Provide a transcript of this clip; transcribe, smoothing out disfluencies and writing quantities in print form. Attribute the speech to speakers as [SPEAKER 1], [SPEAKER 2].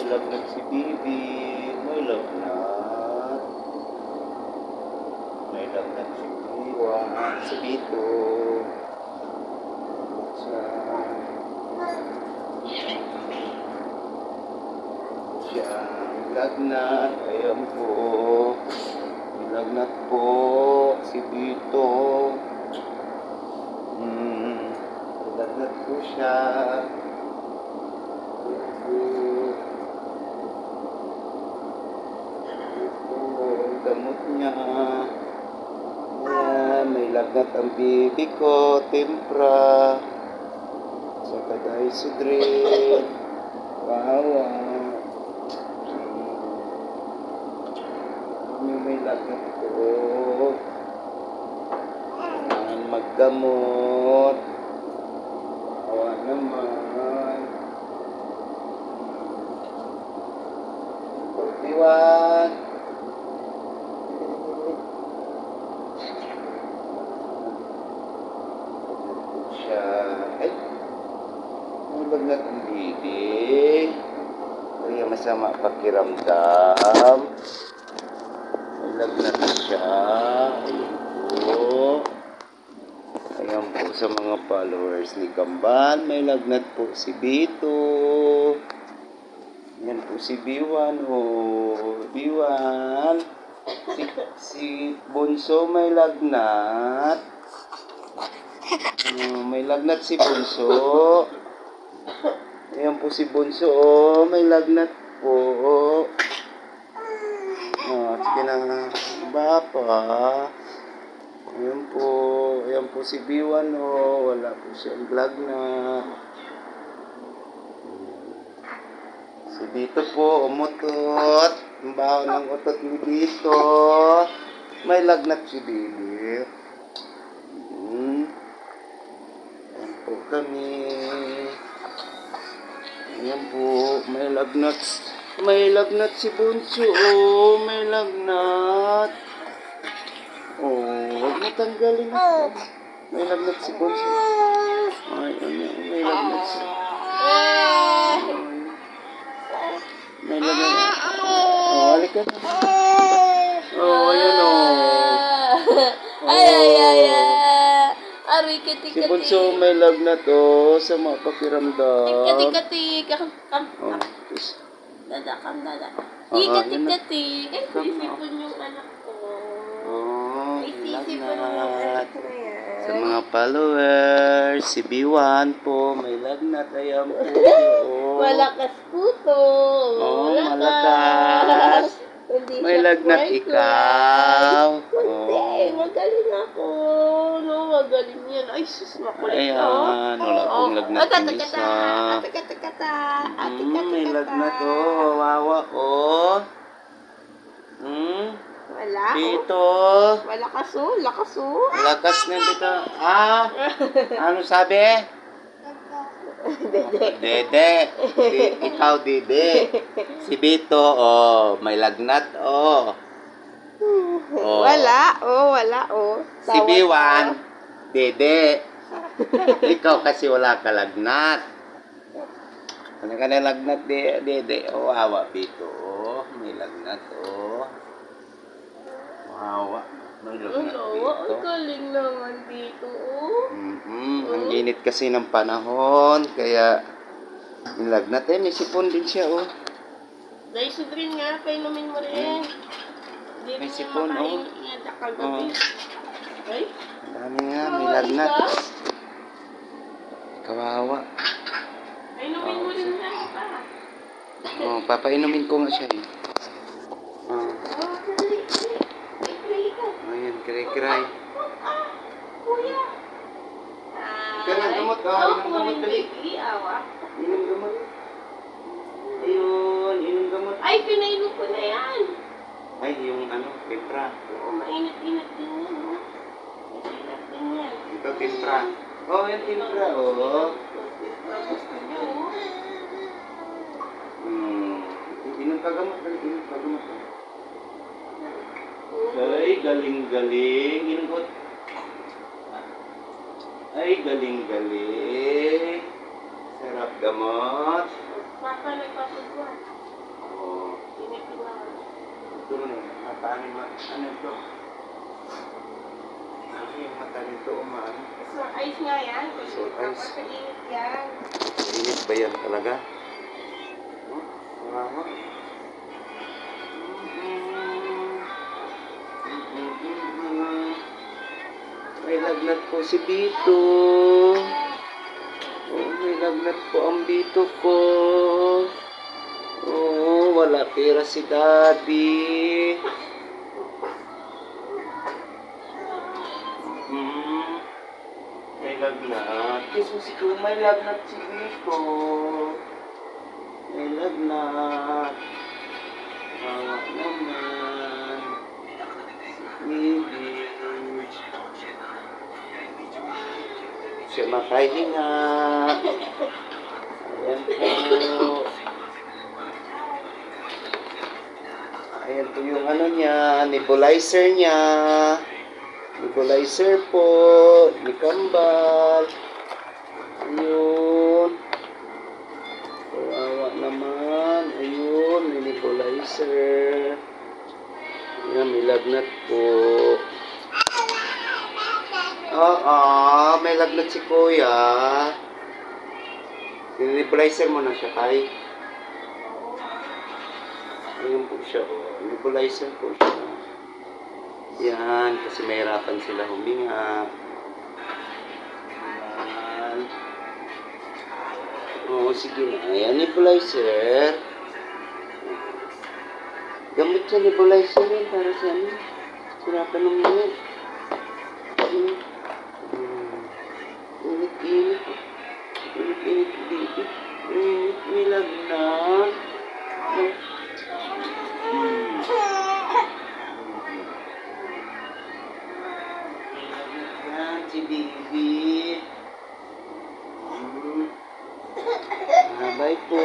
[SPEAKER 1] lagnat si Bibi. May lagnat. May lagnat si Iwan. Si Bito. Siya. May lagnat. Ayan po. May lagnat po. Si Bito. May lagnat po siya. Gamot niya. Ayan, may lagnat ang bibi ko, tempra. Saka Dysodrin. Wawa. May lagnat ko. Ayan, maggamot. Wawa naman. 41. Ay, may lagnat ang bibi. Kaya masama pakiramdam. May lagnat siya. Ayan po. Ayan po sa mga followers ni Kamban. May lagnat po si Bito. Ayan po si B1. Oh, B1. Si Bunso may lagnat. May lagnat si Bunso. Ayan po si Bunso. Oh, may lagnat po. Sige na. Bapa. Ayan po. Ayan po si B1. Oh, wala po siyang lagnat. Si Dito po, umutot. Ang baho ng utot ni Dito. May lagnat si Bibi. Ayan po kami. Ayan po, may lagnat. May lagnat si Bunso. Oh, may lagnat. Oh, huwag mo tanggalin ako. May lagnat si Bunso. Ay, may lagnat si... May lagnat. Oh, halika na. Oh, ayan oh.
[SPEAKER 2] Aray, kati.
[SPEAKER 1] Si Bunso may lagnat oh, sa mga pakiramdam.
[SPEAKER 2] Kati. Dada. Kati. Ay, sisipon yung anak ko.
[SPEAKER 1] Oh,
[SPEAKER 2] Ay,
[SPEAKER 1] may
[SPEAKER 2] sisipon yung anak
[SPEAKER 1] lagnat.
[SPEAKER 2] ko na yan.
[SPEAKER 1] Sa mga followers, si B1 po, may lagnat. Ayan po. Oh.
[SPEAKER 2] Malakas puto.
[SPEAKER 1] Oh, malakas.
[SPEAKER 2] Hindi
[SPEAKER 1] May
[SPEAKER 2] siya
[SPEAKER 1] lagnat
[SPEAKER 2] cry-cry.
[SPEAKER 1] ikaw.
[SPEAKER 2] Hindi,
[SPEAKER 1] Oh.
[SPEAKER 2] magaling ako. No, magaling yan. Ay, sus, makulit ka.
[SPEAKER 1] Ayan, wala pong lagnat yung isa. May lagnat oh, wawa oh.
[SPEAKER 2] Wala.
[SPEAKER 1] Dito.
[SPEAKER 2] Malakas lakas
[SPEAKER 1] Lakas na dito. Ah, ano sabi? Dede. Ikaw, Dede. Si Bito, oh, may lagnat, oh. Oh.
[SPEAKER 2] Wala,
[SPEAKER 1] Si B1, Dede. Ikaw kasi wala ka lagnat. Ano ka na lagnat, Dede? Oh, awa, Bito. Oh, may lagnat, oh. Awa, may lagnat,
[SPEAKER 2] Ang
[SPEAKER 1] Bito.
[SPEAKER 2] galing naman dito, oh.
[SPEAKER 1] Ang init kasi ng panahon, kaya yung lagnat eh, may sipon din siya, oh.
[SPEAKER 2] Dysodrin nga, painumin mo rin. Hindi
[SPEAKER 1] May
[SPEAKER 2] rin niya
[SPEAKER 1] sipon, oh.
[SPEAKER 2] makain yan sa kagabi. Ay,
[SPEAKER 1] Ang dami nga, may lagnat. Kawawa.
[SPEAKER 2] painumin mo rin yan pa.
[SPEAKER 1] Oh, papainumin ko nga siya, eh. Oh, ayan, kray-kray.
[SPEAKER 2] Kuya.
[SPEAKER 1] Ika ng gamot, inom gamot, dali. Inom gamot. Ayun, inom gamot.
[SPEAKER 2] Ay, pinainom ko na yan.
[SPEAKER 1] Ay, yung ano, tempra.
[SPEAKER 2] Oo, mainit-init din yan. Oh. Mainit din yan.
[SPEAKER 1] Ito, tempra. Oh, yung tempra, oh.
[SPEAKER 2] Gusto niyo, oh.
[SPEAKER 1] Inom ka gamot, dali, inom ka gamot. Ay, galing-galing. Inom ko. Ay, galing-galing. Sarap gamot.
[SPEAKER 2] Papa nagpapagawa.
[SPEAKER 1] Ito na yun. Mata ni ano ito? Ano yung mata nito umaan?
[SPEAKER 2] Sore eyes nga yan.
[SPEAKER 1] Sore eyes.
[SPEAKER 2] Tapos sa init yan.
[SPEAKER 1] Init ba yan talaga? Mama. May lagnat po si Bito. Oh, may lagnat po ang Bito ko. Oh, wala pera si Daddy. May lagnat. Kiss mo si Kuya, may lagnat si Bito. May lagnat. Awa naman. Baby. Siya makahinga. Ayan po. Ayan po yung ano niya, nebulizer niya. Nebulizer po. Ni Kambal. Ayun. Kawawa naman. Ayun, may nebulizer. Ayan, may lagnat po. Oo, may lagnat si Kuya. Nebulizer mo na siya, Kai. Ayun po siya. Nebulizer po siya. Yan, kasi mahirapan sila huminga. Yan. Oo, sige na. Ayan, nebulizer. Gamit sa nebulizer yan para sa ano. Sirapan ng mga. Init-init. Init-init dito. Init, may lagnat. Yan, si Bibi. Bye po.